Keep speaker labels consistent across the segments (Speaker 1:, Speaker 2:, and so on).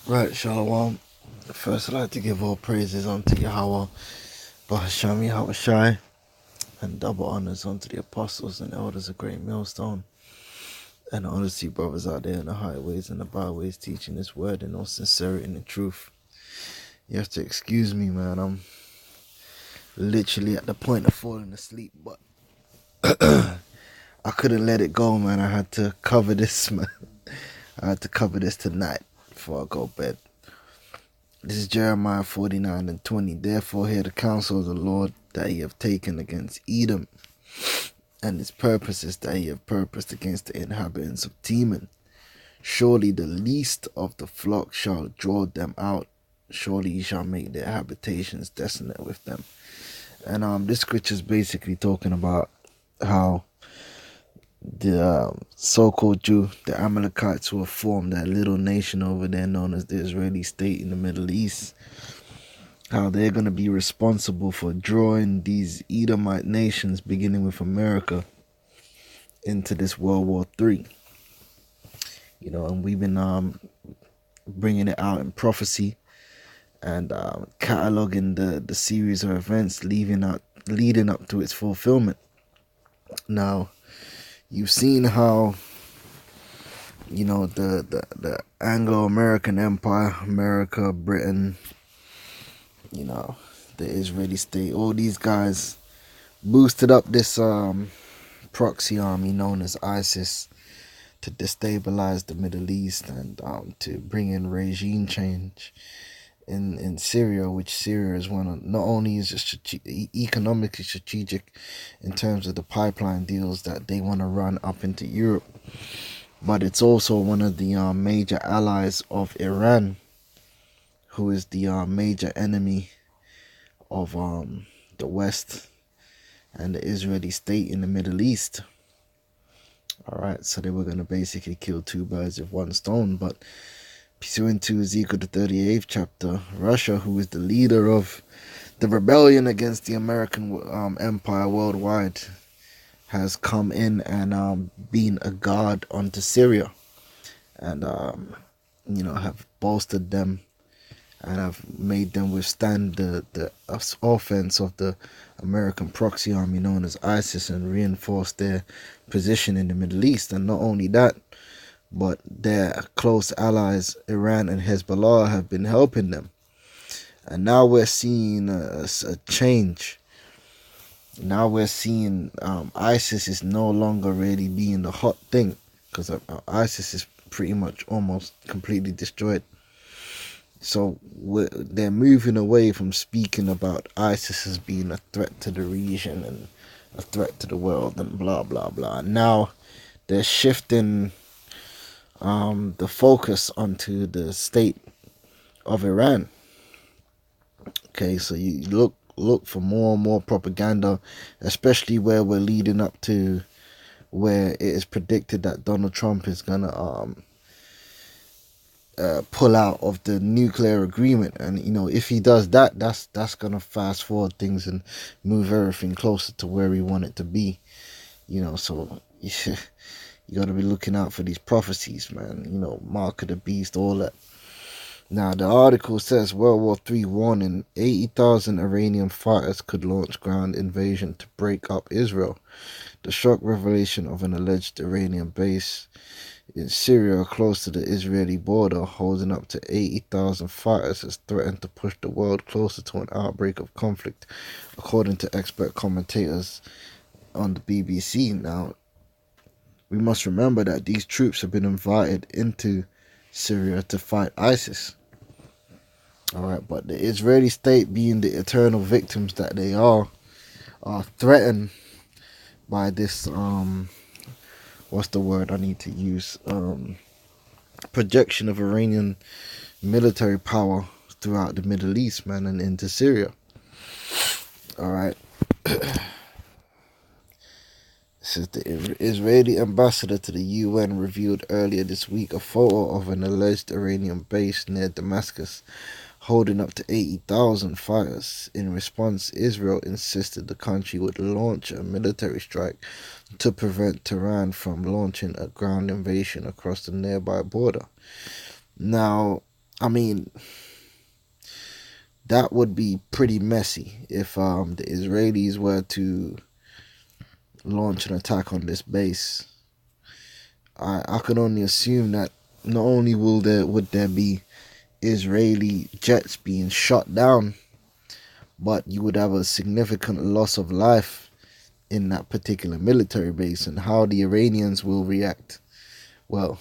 Speaker 1: Right, Shalom. First, I'd like to give all praises unto Yahweh, Bahasham Yahushai, and double honors unto the apostles and elders of GreatMillStone, and honestly brothers out there in the highways and the byways teaching this word in all sincerity and in truth. You have to excuse me, man. I'm literally at the point of falling asleep, but I couldn't let it go, man. I had to cover this, man. I had to cover this tonight before I go to bed. This is Jeremiah 49:20. Therefore hear the counsel of the Lord that ye have taken against Edom, and his purposes that ye have purposed against the inhabitants of Teman. Surely the least of the flock shall draw them out. Surely ye shall make their habitations desolate with them. And this scripture is basically talking about how the so-called Jew, the Amalekites, who have formed that little nation over there known as the Israeli state in the Middle East, how they're going to be responsible for drawing these Edomite nations, beginning with America, into this World War III. You know, and we've been bringing it out in prophecy and cataloging the series of events leading up to its fulfillment. Now, you've seen how, you know, the Anglo-American Empire, America, Britain, you know, the Israeli state, all these guys boosted up this proxy army known as ISIS to destabilize the Middle East and to bring in regime change in Syria, which Syria is one of, not only is it economically strategic in terms of the pipeline deals that they want to run up into Europe, but it's also one of the major allies of Iran, who is the major enemy of the West and the Israeli state in the Middle East. Alright, so they were going to basically kill two birds with one stone. But pursuant to Ezekiel the 38th chapter, Russia, who is the leader of the rebellion against the American empire worldwide, has come in and been a guard unto Syria, and you know, have bolstered them and have made them withstand the offense of the American proxy army known as ISIS and reinforced their position in the Middle East. And not only that, but their close allies Iran and Hezbollah have been helping them. And now we're seeing a change. Now we're seeing ISIS is no longer really being the hot thing, because ISIS is pretty much almost completely destroyed. So they're moving away from speaking about ISIS as being a threat to the region and a threat to the world and blah, blah, blah. Now they're shifting the focus onto the state of Iran. Okay, so you look for more and more propaganda, especially where we're leading up to where it is predicted that Donald Trump is gonna pull out of the nuclear agreement. And you know, if he does that, that's gonna fast forward things and move everything closer to where we want it to be. You know, so you gotta be looking out for these prophecies, man. You know, mark of the beast, all that. Now, the article says World War III warning, 80,000 Iranian fighters could launch ground invasion to break up Israel. The shock revelation of an alleged Iranian base in Syria close to the Israeli border holding up to 80,000 fighters has threatened to push the world closer to an outbreak of conflict, according to expert commentators on the BBC. Now, we must remember that these troops have been invited into Syria to fight ISIS. Alright, but the Israeli state, being the eternal victims that they are threatened by this what's the word I need to use, projection of Iranian military power throughout the Middle East, man, and into Syria. Alright. This is the Israeli ambassador to the UN revealed earlier this week a photo of an alleged Iranian base near Damascus holding up to 80,000 fighters. In response, Israel insisted the country would launch a military strike to prevent Tehran from launching a ground invasion across the nearby border. Now, I mean, that would be pretty messy if the Israelis were to launch an attack on this base. I could only assume that not only would there be Israeli jets being shot down, but you would have a significant loss of life in that particular military base. And how the Iranians will react, well,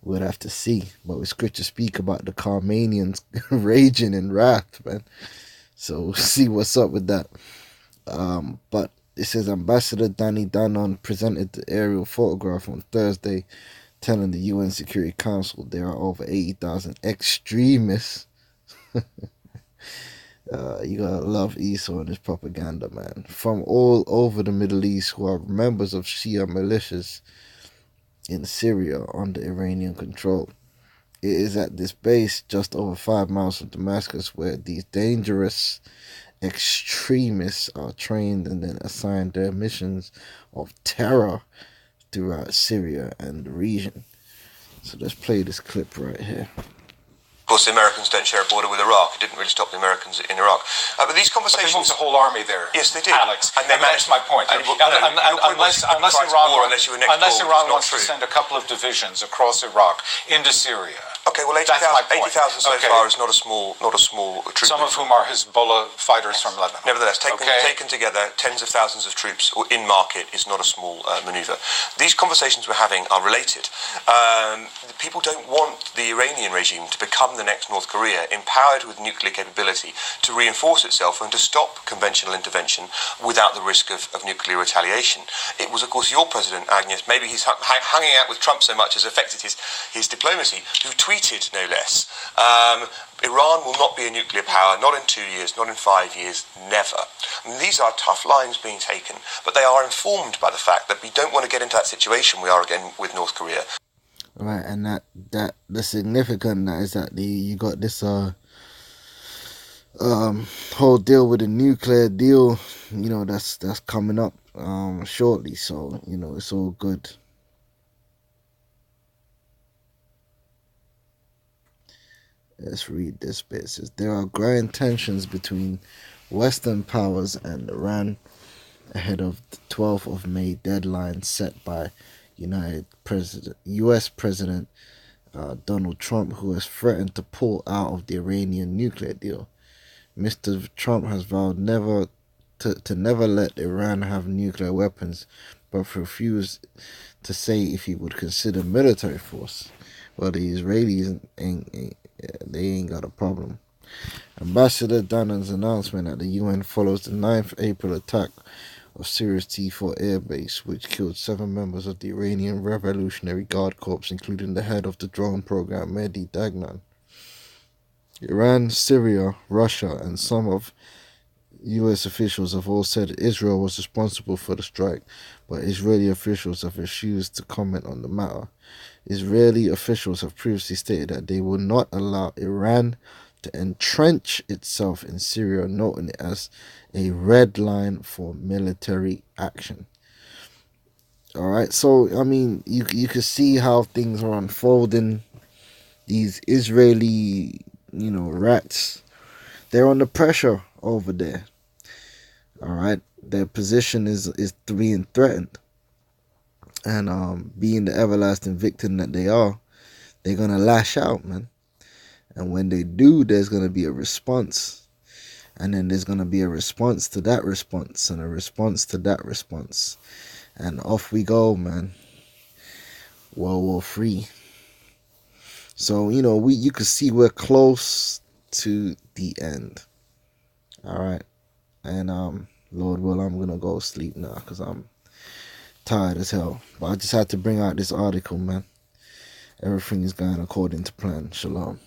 Speaker 1: we'll have to see. But with scripture speak about the Carmanians raging in wrath, man. So we'll see what's up with that. But it says Ambassador Danny Danon presented the aerial photograph on Thursday, telling the UN Security Council there are over 80,000 extremists. You gotta love Esau and his propaganda, man. From all over the Middle East, who are members of Shia militias in Syria under Iranian control. It is at this base, just over 5 miles from Damascus, where these dangerous extremists are trained and then assigned their missions of terror throughout Syria and the region. So let's play this clip right here.
Speaker 2: Of course, the Americans don't share a border with Iraq. It didn't really stop the Americans in Iraq. But these conversations...
Speaker 3: But they moved the whole army there.
Speaker 2: Yes, they did.
Speaker 3: Alex,
Speaker 2: and
Speaker 3: that's my point. Unless Iran wants to send a couple of divisions across Iraq into Syria.
Speaker 2: Okay, well, 80,000 so far is not a small troop.
Speaker 3: Some of whom are Hezbollah fighters from Lebanon.
Speaker 2: Nevertheless, taken together, tens of thousands of troops in market is not a small maneuver. These conversations we're having are related. People don't want the Iranian regime to become the next North Korea, empowered with nuclear capability to reinforce itself and to stop conventional intervention without the risk of nuclear retaliation. It was, of course, your president, Agnes, maybe he's hanging out with Trump so much has affected his diplomacy, who tweeted, no less, Iran will not be a nuclear power, not in 2 years, not in 5 years, never. And these are tough lines being taken, but they are informed by the fact that we don't want to get into that situation we are again with North Korea.
Speaker 1: Right, and that the significant that is that you got this whole deal with the nuclear deal, you know, that's coming up shortly. So, you know, it's all good. Let's read this bit. It says there are growing tensions between Western powers and Iran ahead of the 12th of May deadline set by U.S. President Donald Trump, who has threatened to pull out of the Iranian nuclear deal. Mr. Trump has vowed never let Iran have nuclear weapons, but refused to say if he would consider military force. Well, the Israelis ain't got a problem. Ambassador Danon's announcement at the UN follows the 9th April attack of Syria's T4 airbase, which killed 7 members of the Iranian Revolutionary Guard Corps, including the head of the drone program, Mehdi Dagnan. Iran, Syria, Russia, and some of U.S. officials have all said Israel was responsible for the strike, but Israeli officials have refused to comment on the matter. Israeli officials have previously stated that they will not allow Iran to entrench itself in Syria, noting it as a red line for military action. Alright, so, I mean, you can see how things are unfolding. These Israeli, rats, they're under pressure over there. Alright, their position is being threatened. And being the everlasting victim that they are, they're going to lash out, man. And when they do, there's going to be a response. And then there's going to be a response to that response and a response to that response. And off we go, man. World War III. So, you can see we're close to the end. All right. And Lord will, I'm going to go sleep now because I'm tired as hell. But I just had to bring out this article, man. Everything is going according to plan. Shalom.